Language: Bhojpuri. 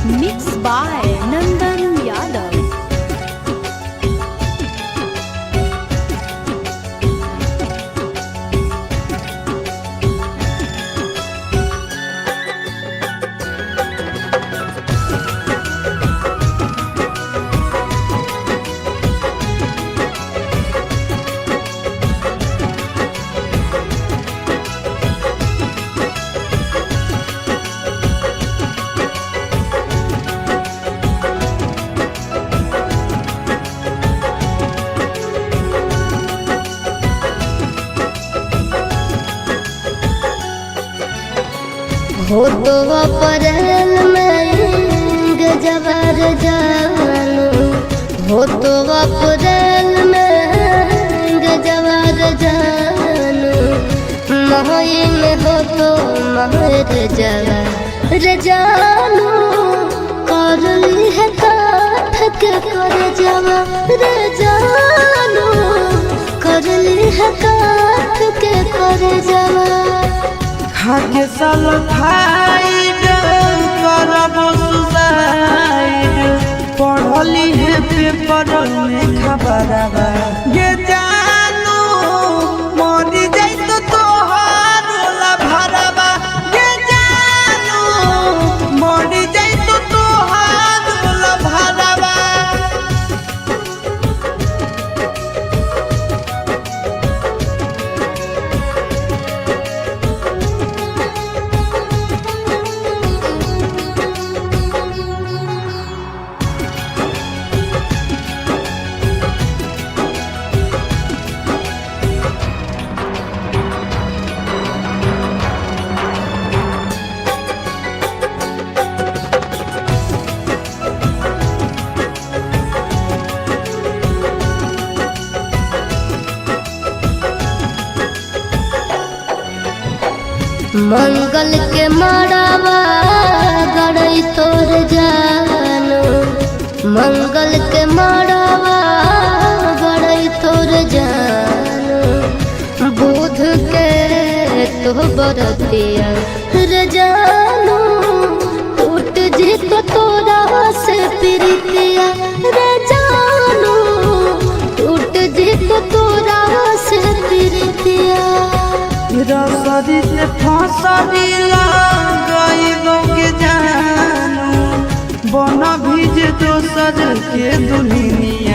Mixed by Nandan Yadav. हो तो अप्रैल में गजबर जानू, हो तो अप्रैल में गजबर जानू, मई में हो तो महर जवर जानू, कर ली है काठ के कर जवर जानू, कर ली है काठ के कर जवर। खाके सल्फाइड करब सुसाइड, पढ़ली है पेपर में खबरवा ये जानू, मरी जाई तो तोहार ला भरवा ये जानू, मरी जाई तो तोहार ला भरवा। मंगल के मड़ावा गड़ई तोर जानू, मंगल के मड़ावा गड़ई तोर जानू, बुध के तो बरतिया रे जानू, टूट जी तो तोरा से प्रीतिया रे जानू, टूट जी तो तोरा से प्रीतिया। रसरी से फसरी गईबो के जानू, बन भीज दोसर के दुल्हनिया।